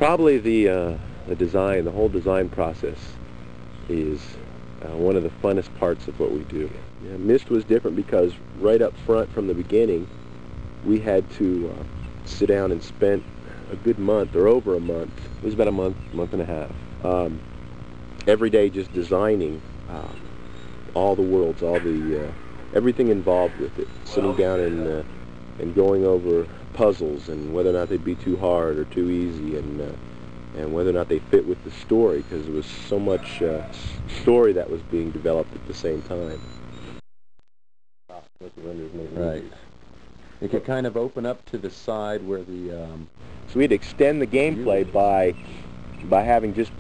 Probably the design, the whole design process is one of the funnest parts of what we do. Yeah, Myst was different because right up front from the beginning, we had to sit down and spend a good month, or over a month. It was about a month and a half. Every day just designing all the worlds, all the everything involved with it. Sitting down and going over puzzles and whether or not they'd be too hard or too easy, and whether or not they fit with the story, because there was so much story that was being developed at the same time. Right. It could kind of open up to the side where the so we'd extend the gameplay by having just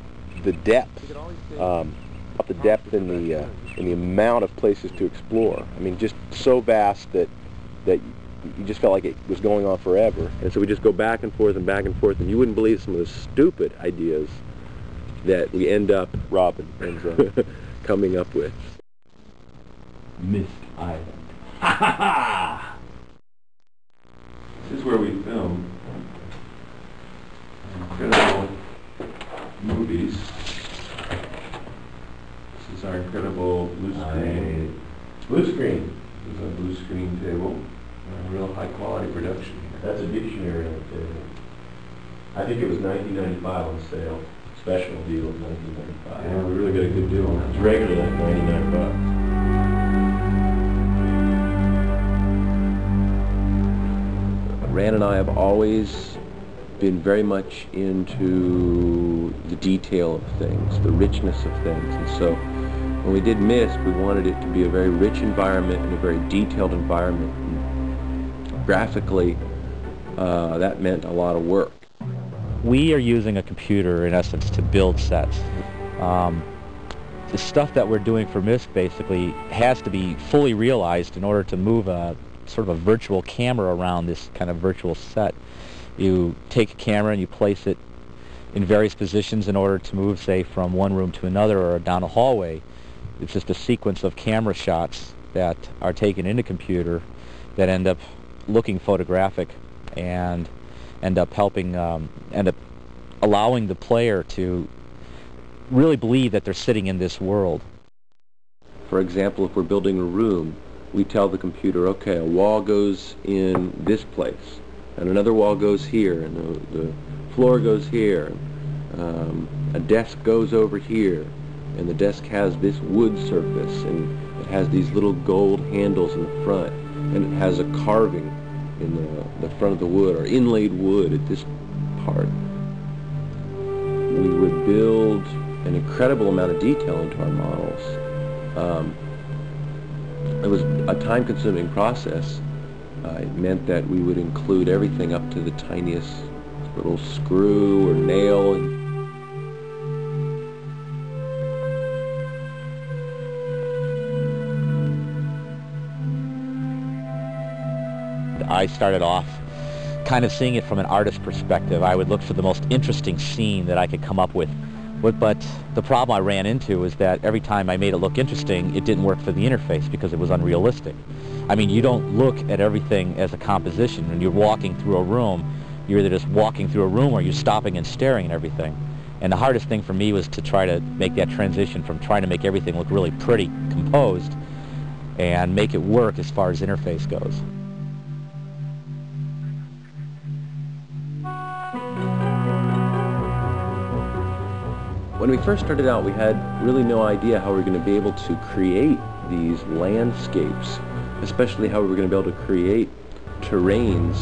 the depth, the depth in the amount of places to explore. I mean, just so vast that you just felt like it was going on forever. And so we just go back and forth, and you wouldn't believe some of the stupid ideas that we Robyn ends up coming up with. Myst Island. Ha ha ha! This is where we film incredible movies. This is our incredible blue screen. Blue screen. This is our blue screen table. A real high quality production here. That's a dictionary on the table. I think it was $19.95 on sale. Special deal of $19.95. Yeah, we really got a good deal on It's it. regular like $99. Rand and I have always been very much into the detail of things, the richness of things, and so when we did Myst, we wanted it to be a very rich environment and a very detailed environment. And graphically, that meant a lot of work. We are using a computer, in essence, to build sets. The stuff that we're doing for Myst basically has to be fully realized in order to move a sort of a virtual camera around this kind of virtual set. You take a camera and you place it in various positions in order to move, say, from one room to another or down a hallway. It's just a sequence of camera shots that are taken in a computer that end up looking photographic and end up allowing the player to really believe that they're sitting in this world. For example, if we're building a room, we tell the computer, okay, a wall goes in this place, and another wall goes here, and the floor goes here, a desk goes over here, and the desk has this wood surface, and it has these little gold handles in the front, and it has a carving in the front of the wood, or inlaid wood at this part. We would build an incredible amount of detail into our models. It was a time-consuming process. It meant that we would include everything up to the tiniest little screw or nail. I started off kind of seeing it from an artist perspective. I would look for the most interesting scene that I could come up with. But the problem I ran into was that every time I made it look interesting, it didn't work for the interface because it was unrealistic. I mean, you don't look at everything as a composition. When you're walking through a room, you're either just walking through a room or you're stopping and staring at everything. And the hardest thing for me was to try to make that transition from trying to make everything look really pretty, composed, and make it work as far as interface goes. When we first started out, we had really no idea how we were going to be able to create these landscapes, especially how we were going to be able to create terrains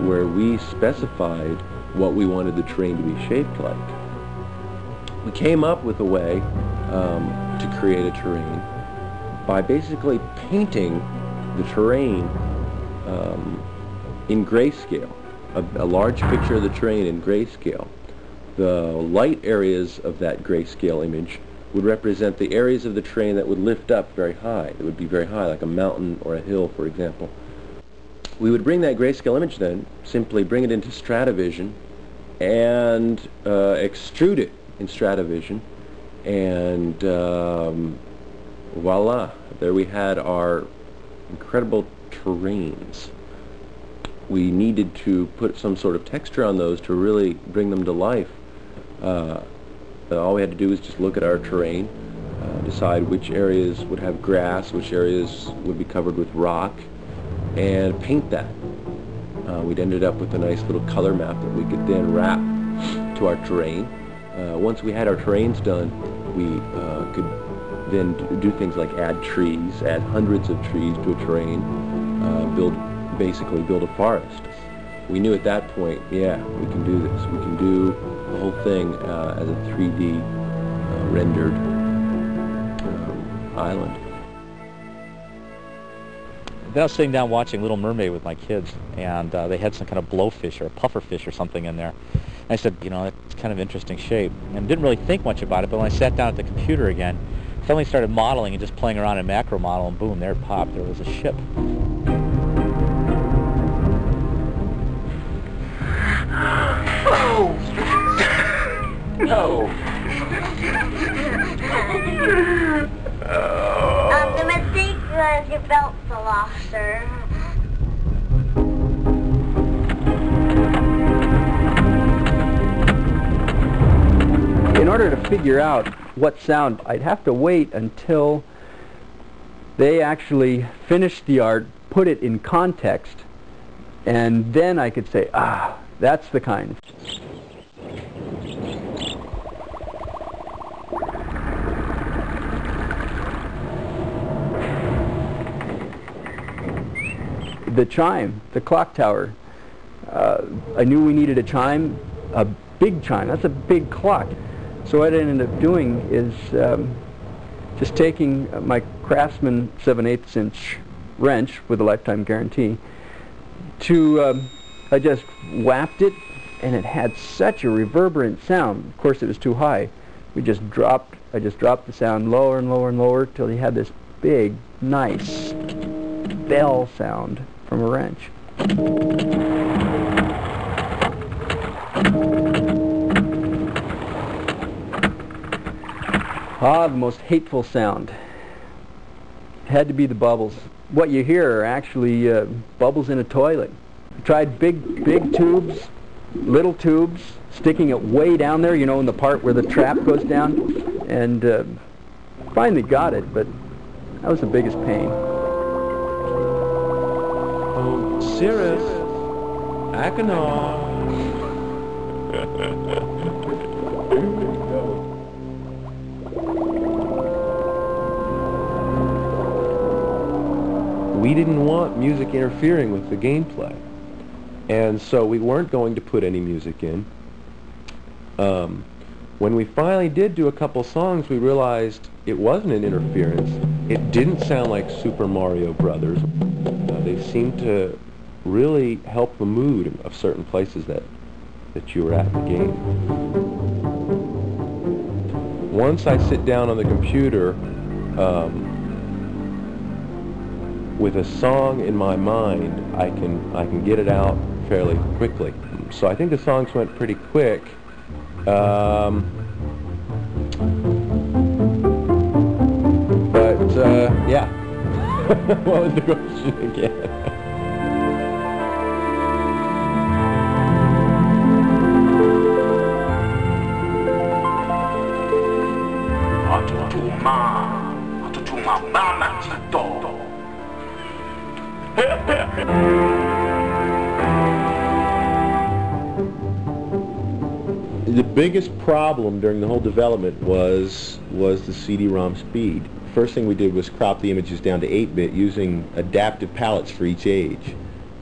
where we specified what we wanted the terrain to be shaped like. We came up with a way to create a terrain by basically painting the terrain in grayscale, a large picture of the terrain in grayscale. The light areas of that grayscale image would represent the areas of the terrain that would lift up very high. It would be very high, like a mountain or a hill, for example. We would bring that grayscale image then, simply bring it into Stratavision and extrude it in Stratavision, and voila, there we had our incredible terrains. we needed to put some sort of texture on those to really bring them to life. All we had to do was just look at our terrain, decide which areas would have grass, which areas would be covered with rock, and paint that. We'd ended up with a nice little color map that we could then wrap to our terrain. Once we had our terrains done, we could then do things like add trees, add hundreds of trees to a terrain, basically build a forest. We knew at that point, yeah, we can do this. We can do the whole thing as a 3D rendered island. Then I was sitting down watching Little Mermaid with my kids, and they had some kind of blowfish or a pufferfish or something in there. And I said, you know, it's kind of interesting shape. And didn't really think much about it, but when I sat down at the computer again, suddenly started modeling and just playing around in macro model, and boom, there it popped. There was a ship. Oh! No! The mistake was your belt's a loss, sir. In order to figure out what sound, I'd have to wait until they actually finished the art, put it in context, and then I could say, ah, that's the kind. The chime, the clock tower. I knew we needed a chime, a big chime. That's a big clock. So what I ended up doing is just taking my Craftsman 7/8 inch wrench with a lifetime guarantee I just whapped it, and it had such a reverberant sound. Of course, it was too high. I just dropped the sound lower and lower and lower till you had this big, nice bell sound from a wrench. Ah, the most hateful sound. Had to be the bubbles. What you hear are actually bubbles in a toilet. I tried big tubes, little tubes, sticking it way down there, you know, in the part where the trap goes down, and finally got it, but that was the biggest pain. Oh, Cirrus, Achenaw. We didn't want music interfering with the gameplay, and so we weren't going to put any music in. When we finally did do a couple songs, we realized it wasn't an interference. It didn't sound like Super Mario Brothers. They seemed to really help the mood of certain places that you were at in the game. Once I sit down on the computer with a song in my mind, I can get it out fairly quickly. So I think the songs went pretty quick. But yeah. What was the question again? The biggest problem during the whole development was the CD-ROM speed. First thing we did was crop the images down to 8-bit using adaptive palettes for each age,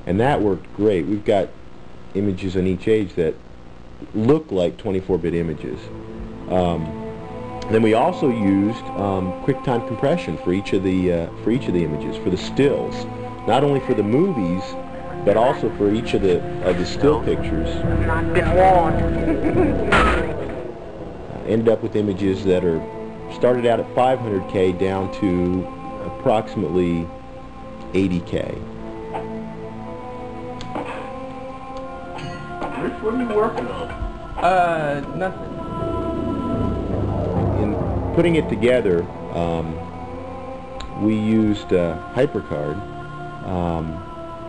and that worked great. We've got images on each age that look like 24-bit images. Then we also used QuickTime compression for each of the images, for the stills, not only for the movies, but also for each of the still pictures. Ended up with images that started out at 500K down to approximately 80K. Rich, what are you working on? Nothing. In putting it together, we used HyperCard.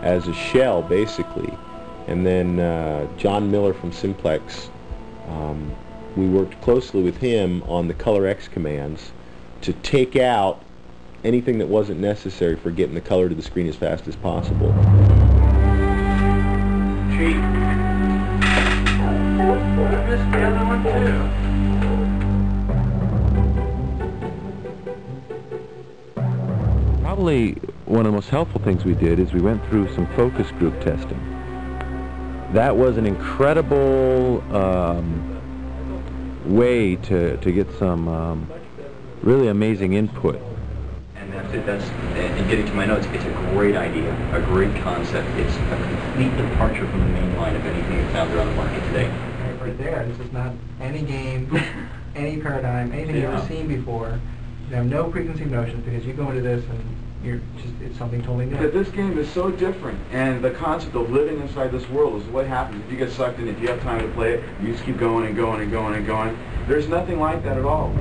as a shell, basically. And then John Miller from Simplex, we worked closely with him on the Color X commands to take out anything that wasn't necessary for getting the color to the screen as fast as possible. Cheap. I missed the other one too. Probably one of the most helpful things we did is we went through some focus group testing. That was an incredible way to get some really amazing input. And and getting to my notes, it's a great idea, a great concept. It's a complete departure from the main line of anything that's out there on the market today. Right there, this is not any game, any paradigm, anything you've ever seen before. You have no preconceived notions because you go into this and it's something totally new. But this game is so different, and the concept of living inside this world is what happens if you get sucked in. If you have time to play it, you just keep going and going and going and going. There's nothing like that at all.